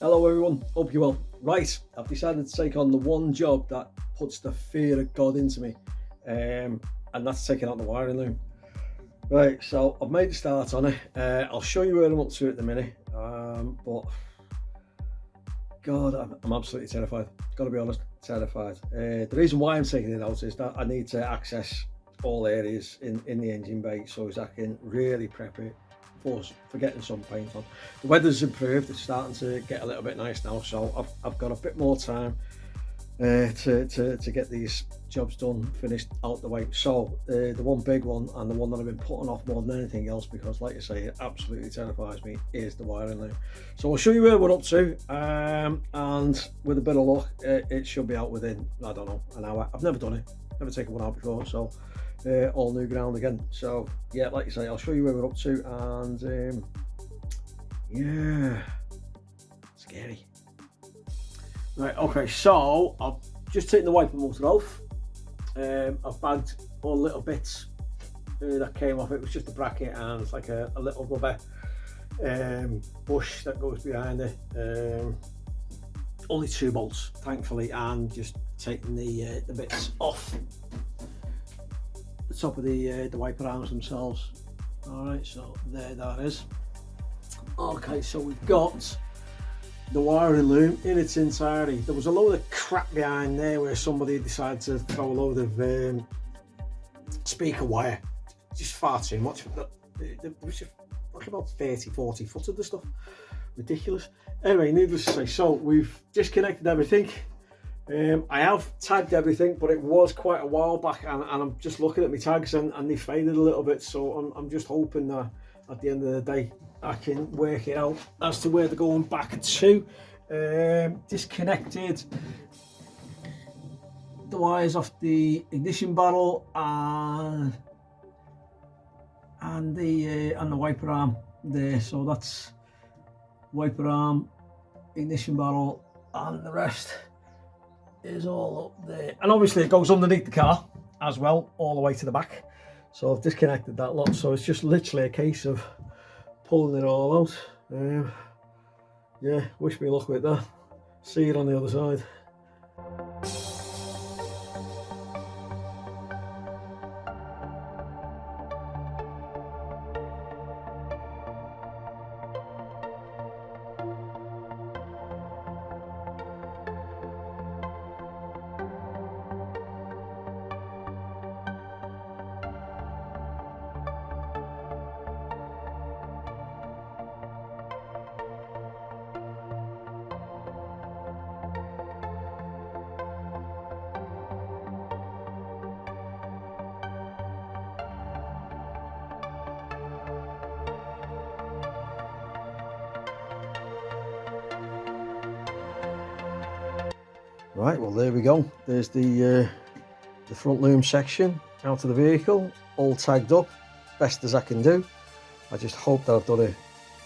Hello everyone, hope you're well. Right, I've decided to take on the one job that puts the fear of God into me, and that's taking out the wiring loom. Right, so I've made a start on it. I'll show you where I'm up to at the minute, but God, I'm absolutely terrified. Gotta be honest, terrified. The reason why I'm taking it out is that I need to access all areas in the engine bay so as I can really prep it for getting some paint on. The weather's improved, it's starting to get a little bit nice now, so I've got a bit more time to get these jobs done, finished, out the way. So the one big one, and the one that I've been putting off more than anything else, because like I say, it absolutely terrifies me, is the wiring loom. So I'll show you where we're up to, and with a bit of luck, it should be out within, I don't know, an hour. I've never done it, never taken one out before, so all new ground again. So yeah, like you say, I'll show you where we're up to, and yeah, scary. Right, okay, so I've just taken the wiper motor off. I've bagged all the little bits that came off. It was just a bracket and it's like a little rubber bush that goes behind it. Only 2 bolts, thankfully, and just taking the bits off the top of the wiper arms themselves. All right, so there that is. Okay, so we've got the wiring loom in its entirety. There was a load of crap behind there where somebody decided to throw a load of speaker wire, just far too much. There was just like about 30-40 foot of the stuff, ridiculous. Anyway, needless to say, so we've disconnected everything. I have tagged everything, but it was quite a while back, and I'm just looking at my tags and they faded a little bit, so I'm just hoping that at the end of the day I can work it out as to where they're going back to. Disconnected the wires off the ignition barrel and the wiper arm there, so that's wiper arm, ignition barrel, and the rest is all up there, and obviously it goes underneath the car as well, all the way to the back. So I've disconnected that lot, so it's just literally a case of pulling it all out. Yeah, wish me luck with that. See you on the other side. Right, well there we go. There's the front loom section out of the vehicle, all tagged up, best as I can do. I just hope that I've done it,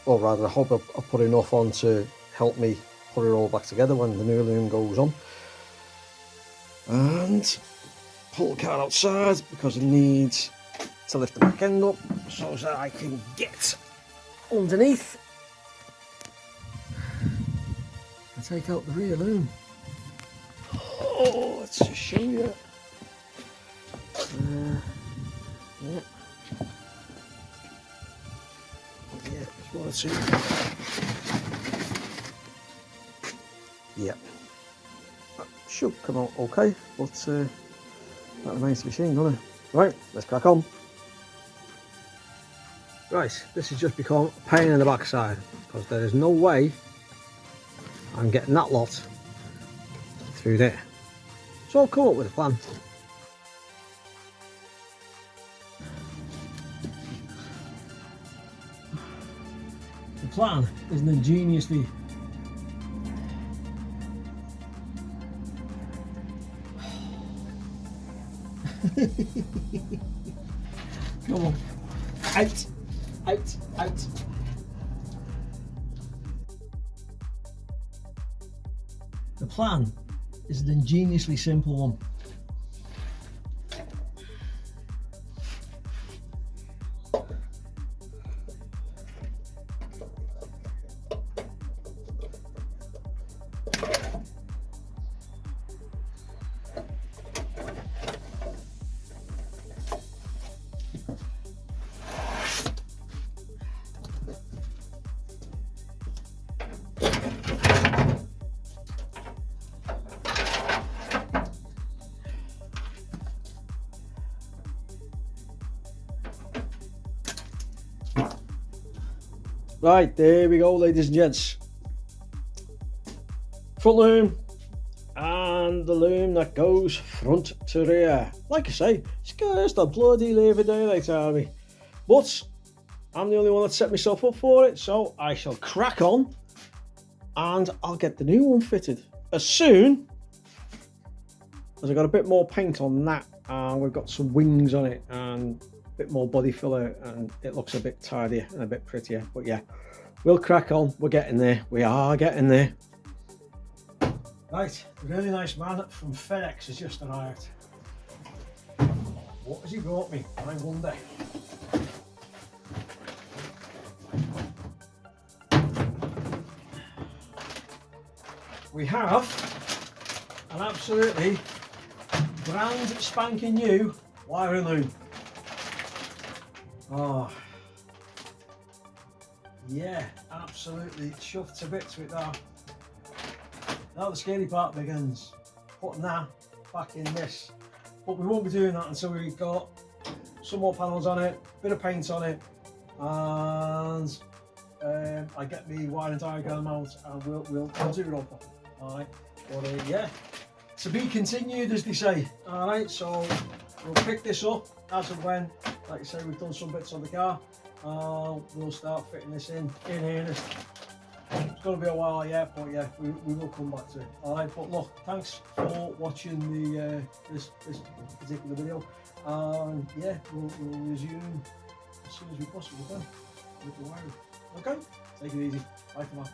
or rather I hope I've put enough on to help me put it all back together when the new loom goes on. And pull the car outside because it needs to lift the back end up so that I can get underneath and take out the rear loom. Oh, let's just show you. Yeah. Yeah, just want to see. Yeah. That should come out okay, but that remains to be seen, doesn't it? Right, let's crack on. Right, this has just become a pain in the backside because there is no way I'm getting that lot through there. So I'll come up with a plan. The plan is an ingeniously come on, out, out, out. The plan is an ingeniously simple one. Right, there we go, ladies and gents. Front loom and the loom that goes front to rear. Like I say, scares the bloody living daylight out of me. But I'm the only one that set myself up for it, so I shall crack on and I'll get the new one fitted as soon as I got a bit more paint on that, and we've got some wings on it and a bit more body filler, and it looks a bit tidier and a bit prettier. But yeah, we'll crack on. We're getting there. We are getting there. Right, a really nice man from FedEx has just arrived. What has he brought me? I wonder. We have an absolutely brand spanking new wiring loom. Oh, yeah, absolutely chuffed to bits with that. Now the scary part begins, putting that back in this. But we won't be doing that until we've got some more panels on it, bit of paint on it, and I get me wiring diagram out, and we'll do it all properly. Alright, but yeah, to be continued, as they say. Alright, so we'll pick this up as and when, like I say, we've done some bits on the car, we'll start fitting this in earnest. It's going to be a while yet, but yeah, we will come back to it. Alright, but look, thanks for watching the this particular video, and yeah, we'll resume as soon as we possibly can with the wiring. Okay, take it easy. Bye for now.